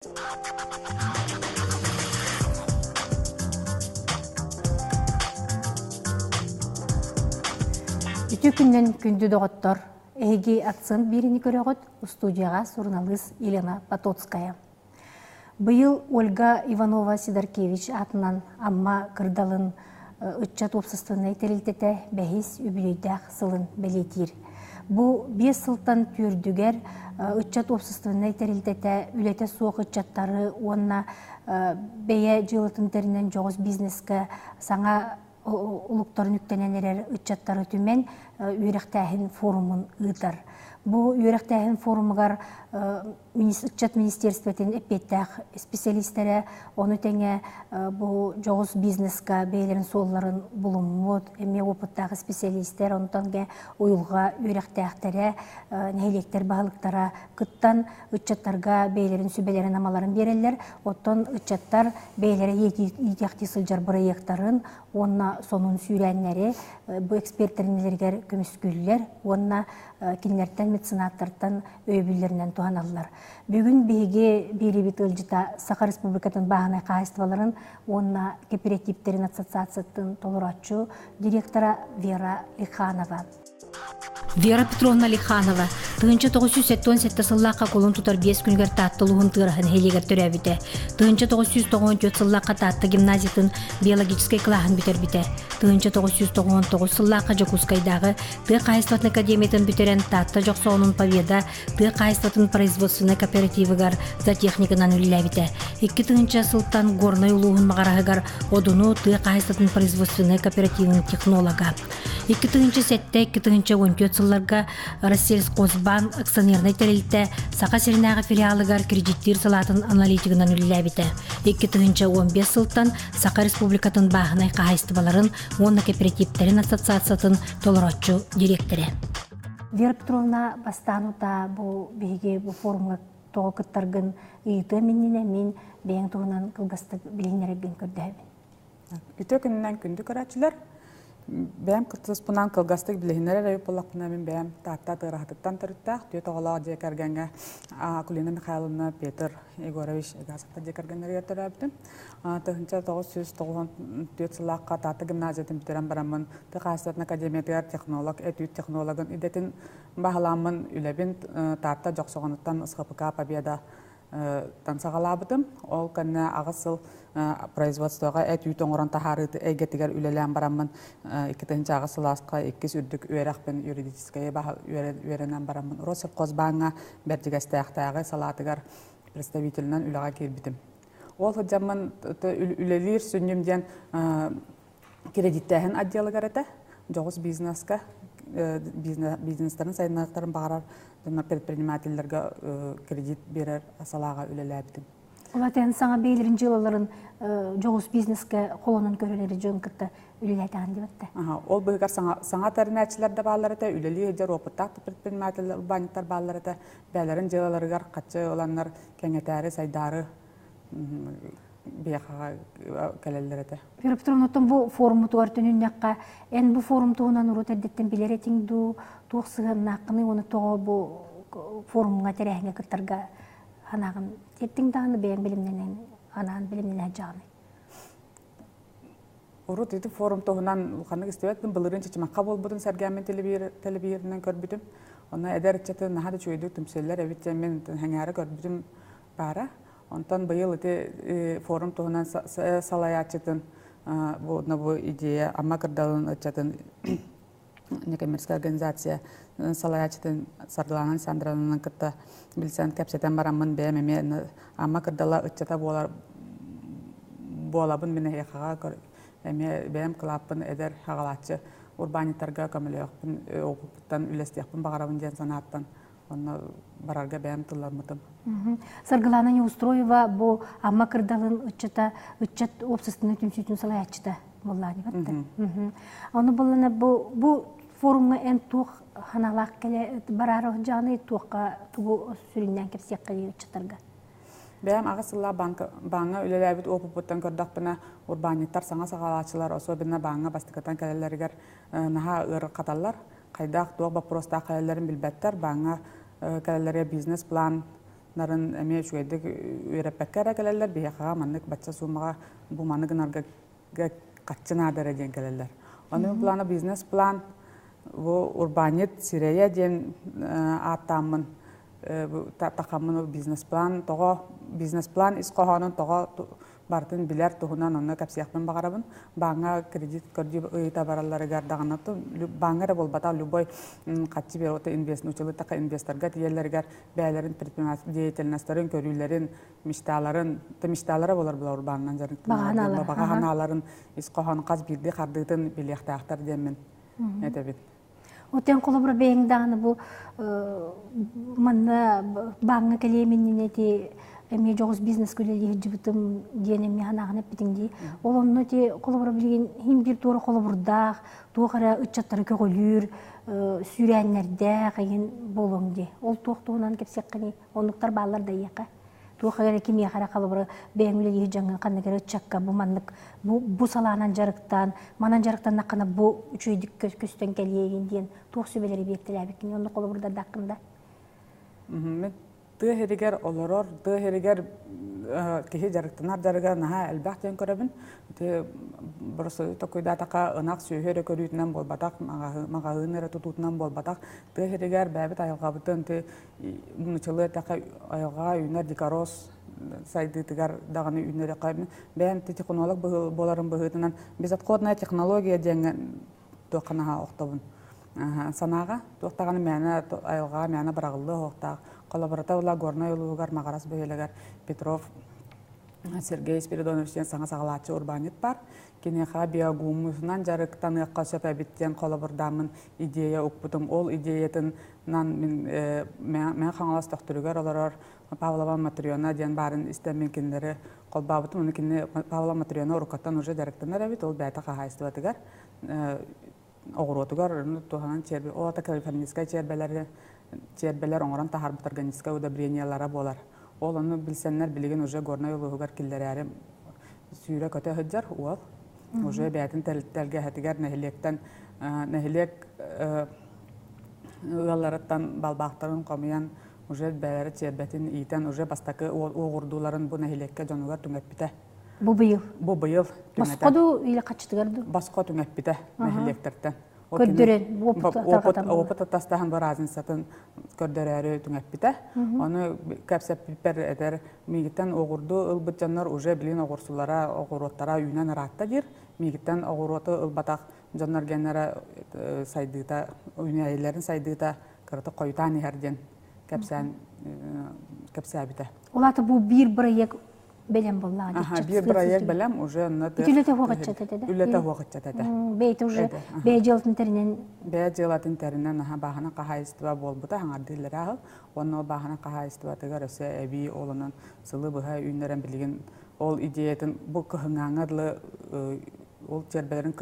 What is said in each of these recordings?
Үтү күннен күндү доғыттор. Эги акцент биrini көрөгөт студияга журналист Елена Потоцкая. Быйыл Ольга Иванова-Сидоркевич атынан амма кырдалын ытчат общественный терилтете бәхис үбүлүйдәк сылын белетир. Бу 5 сылтан түрдүгер ытчат общественный терилтете үлете суок ытчаттары онна бәйе жылытын теринен жоғыз бизнеске саңа улуктар нүктененерер ытчаттары түмен үйректәхин форумын ыйтар. Бу үйректәхин форумыгар ытчат министерствотен эппеттәх специалисттері оны тәңе бу жоғыз бизнеске бейлерін солларын булуммут, эме опыттағы специалисттер оны тәңе уйылға үйректәхтері нәйлектер бағылықтара кыттан ытчаттарға бейлерін сүбелерін амаларын берелер, оттан ытчаттар бейлері етекті сылжар проекттарын онна сонун сүйрәннәре бу эксперттеринлергер көміскүллер онна кинлерден меценаттардан өйбүллеринен туаналлар. Бүгүн биге бирибит ылжыта Саха Республикатын бағына кайыстываларын онна кооперативтерин ассоциациясын толуратчу директора Вера Лиханова. Вера Петровна Лиханова, 1977 сыллаққа қолын тұтар 5 күнгер таттылығын тырахын хелегер түрәбіте. 1994 сыллаққа татты гимназиятын биологическай клахын бітер біте. 1999 сыллаққа Жокускайдағы Ты қайыстатын академиятын бітерен татты жоқсауының победа Ты қайыстатын производственный кооперативігар за техникынан үлілі біте. 2000 сылттан горной улуғын мағарағығар одуну Ты қайыстатын производственный кооперативінің технолога. 2000 сәтте 2014 сылларға Россельскосбанк акционерный терилте Саха Сернағы филиалыгар кредиттер салатын аналитигынан үліләбіті. 2015 сылттан Саха Республикатын бағынай қағайыстыбаларын онна кооперативтерин ассоциациятын толыратчу директоры. Вера Петровна бастанута бу биге бу форумга тоғы кыттаргын ыйты меннене мен бейін туғынан кылгастык билинереген көрдәбін. Үтө күннен күнді көрәтчілер бәм кытыс пунан кылгастык билинер райып болақпына мен бәм татта тырахтыктан төрттәк төт оғалаға жекергенге Акулина Михайловна Петр Егорович Газапта жекергенерге төрәбдім. Тыгынча 994 сылаққа татты гимназиятын битерен барамын. Тыгастатын академиятыгар технолог, этюд технологын идетін бағаламын үлебін татта жоқсоғыныттан ысқапыға победа тансағалабыдым. Ол кәнне ағысыл производствоға әтүйт оңыран тахарыты әйгеттігер үлелен барамын. 2-тінші ағысыл асқа 2 үрдік үйерақпен юридическая үйеренен барамын. Россельхозбанға бәрдігістаяқтағы салатығар представителінен үліға келбідім. Ол ғыджамын үлелер сүннемден кредиттәхін отделығар әті, жоғыз бизнесқа, бизнестерін сайынлықтарын бағарар предпринимательлерге кредит берер асалаға үлеләбідім. Олатен саңа бейлерін жылаларын жоғыз бизнеске қолынан көрелері жөн кітті үлеләйтіған деп өтті. Ол бұйғар саңа тәрінәтшілер де бағалар әті, үлелі ежер опыттақты предпринимательлер, урбаниттар бағалар әті, бәлерін жылаларығар қатшы оланлар кәңетәрі, сайдары бияқаға кәлелер әті. Вера Петровна, бұл форумы туғар түніннәққа, ән бұл форум туғынан ұрот әдеттен білер әтіңді туғсығын нақыны, оны туға бұл форумға тәрәхіңе күттарға анағын еттің дағыны бәйін білімнен анағын білімнен әжағыны. Ұрот еті форум туғынан ұлғанық істебеттім, бұлырын чечімаққа бол бұдың сәргәмен телебиерінен көрбідім. Оны әдер әтчеті нағады чөйдік түмселер әвітте мен әңәрі көрбідім бара. Онтан быйыл эти форум туғынан салаячытын bu идея ама кырдалын өтчатын некоммерческая организация салаячытын сардыланын сандыралының кытта билсен кәпсетен барамын бәмеме ама кырдала өтчата болабын мен яқаға бәм кылаппын эдер хағалатчы урбаниттарға көмілеқпін оқыптан үлестеқпін бағарабын ден санаттан оны барарга бәм тылармытым. Саргылана Неустроева бұл амма кырдалын үтчат общественный түмсүйтін салаячыда болланы бәтті. Оны болына бұл форумға ән туқ ханалақ кәлі барары жаны туққа туғы сүріннен кепсеққа үтчаттарға. Бәм ағысылла баңа үлеләбіт опыпыттан көрдақпына урбаниттар саңа сағалачылар, особенно баңа бастықатан кәлелергер наға ұры қаталар. Қайдақ туақ бапроста кәлелерін білбәттер, баңа кәлелерге бизнес план нарын эме шуйдык үрәппәккә келәләр, бияга маннык батча сумага бу маны гынарга катчына дәрәҗән келәләр. Аның планы бизнес план, бу урбанит Сирея ден аттамын, тақамын бизнес план, тога бизнес план исқоһанын тога бартын билер туһунан онна капсияхпын багарабын. Баңа кредит көрдү ыйта бараллары гардагынаты баңа болбата любой катчы бер ота инвестнучылы така инвесторга тиелләргә бәйләрен предприниматель деятельностьләрен көрүләрен мечталары болар булар урбаннан жарык. Баганаларын исқоһан каз бирди хардытын билехтактар демен. Этебит. Отен колобра бейңданы бу манна баңа келеменне ти эми жогус бизнес күлели жибитим диене механагына питинди. Олонно ти колобра билген хим бир тура колобурдак, тугара ыччаттары көгөлүр, сүрәннәрдә кайын боломди. Ол токтуунан кепсеккени, онуктар баллар да яка. Тугара кимия хара колобра бейңлели жаңга каннагара ыччакка бу маннык бу саланан жарыктан, манан жарыктан накына бу үчөйдүк көстөн келген диен туг сүбелери бектеләбекни, онду колобурда дакында. Тыһырыгар олорор, тыһырыгар кихи жарыктанар жарыгар наха әлбәхтен көрәбин. Те бурсы токойда така ынак сөйһөрө көрүтүнөн болбатак, магагыныр тутутунан болбатак. Тыһырыгар бәбит айылгабытын те мунчылы така айылга үйнөр дикарос сайдытыгар даганы үйнөрө кайбын. Бәм технолог боларын быһытынан без отходная технология деген токанаха октобун. Санага токтаганы мәне айылга мәне барагылды октак. Коллаборативла горной улугар магарас бөйлегер Петров Сергей Спиридоновичтен саңа сағалатчы урбанит бар. Кенеха биогумусунан жарыктан ыкка сөпәбиттен коллабордамын идея укпутум. Ол идеятын мен хаңалас тоқтырыгар оларар Павлова Матриона ден барын истемен кендері қолбабытым. Оны кенне Павлова Матриона урукаттан уже жарыктан әрәбит. Ол бәйті қағайыстыватыгар. Оғыротыгар туғанан чербі. Олата калифорнийскай чербелер оңыран тахарбыт органическай удобрениялара болар. Ол оны білсенлер білеген уже горной улуғығар келдері сүйре көте хүджар. Ол уже бәйтін тәлге әтігер нәхілек ұғаларыттан балбақтарын қомиян уже бәлері чербетін ийтен уже бастақы оғырдуларын бұл нәхілекке жонуғар түңәппіте. Бу быйыл? Бу быйыл. Басқоду үйлі қачытығарды? Басқо түңәппіте нәхілектерден. Көрдөрен, опыт тастахан бар азынсатын көрдөрәрі түңәппіте. Оны кәпсәп пипер әдер мегіттен оғырды ұлбыт жанлар уже білін оғырсулара, оғыроттара үйінен ратта дир. Мегіттен оғыроты ұлбатақ жанлар геннері сайдыта, үйіне әйлерін сайдыта кірті қойытан ерден кәпсәбіте. Олаты бұл бір-бір белем болла. Bir проект белем уже Үлете хугатча тәтәдә. Үлете хугатча тәтә. Бейт уже бейҗелтен теринен. Бейҗелтен теринен бахана кахайстыва болбута хаңардылар агыл. Оны бахана кахайстыва тегәр өсә әби олынан сылы быһа үйнәрен билген ол идеятын бу кыһыңаңырлы ол тербелерин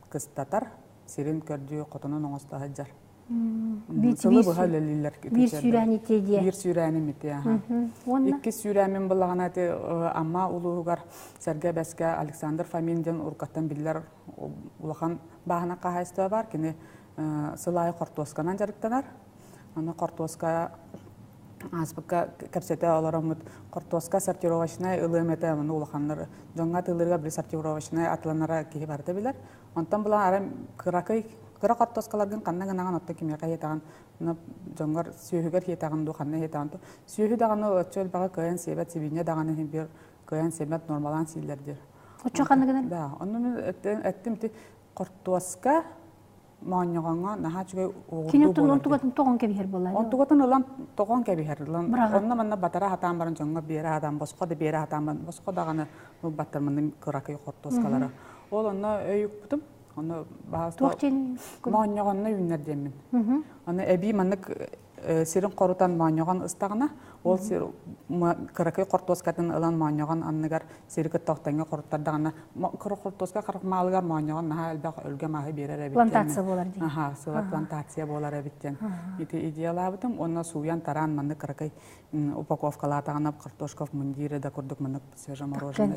кыстатар. Сирин көрдү котонун оңоста хаҗар. Bir sürəni tediyə. Bir sürəni mitiyə. İki sürəmin bulağına te amma uluğugar Sergey Bəskə, Aleksandr Fomin'den urqattan bilirlər ulağan bağına qahayıstıva var ki Sılayı Qortoskanan jarıqtanar. Onu Qortoska Azbıqqa kəpsətə olaramıd. Qortoska sortirovachная ылымәтә мұны улağanlar. Jonga tılırga bir sortirovachная atlanara kehi barda bilir. Ondan bulan aram qırakay Кыра картоскалардан канна гынаган отто кимека хетаган жоңгар сүйүгөр хетаган ду канна хетаган ду сүйүгө даганы өчөл бага кыян себет сибине даганы бир кыян себет нормалан силердир. Очо канна гынан? Да, onu еттим ти картоска мааньяганга наха чугай огурду. Кинетун онтугатын тогон кебихер болар. Онтугатын улан тогон кебихер улан. Онна манна батара хатан барын жоңга бера адам боско да бера адам боско даганы баттармын кыракай картоскалары. Ол онна өйүк Onu bazı manyaganna yünler demin. Onu ebi manık serin korutan manyagan ıstağına, ol ser kırakay kortoskatın alan manyagan annegar seriket tahtanga korutardağına kortoska karak malıgar manyagan naha elbaq ölge mahi berer ebitten. Plantasiya bolar diye. Aha, sıla plantasiya bolar ebitten. İti idealabıdım, ona suyan taran manık kırakay упаковкалатағанап картошков мундиры да көрдік манık свежемороженый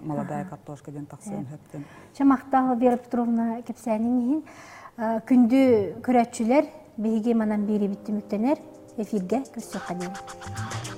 молодая картошка ден тақсым хептен. Шамақтағы Вера Петровна кепсәнің күнді көрәтшілер бейге манан бері бітті мүктенер эфирге күрсі қадейін.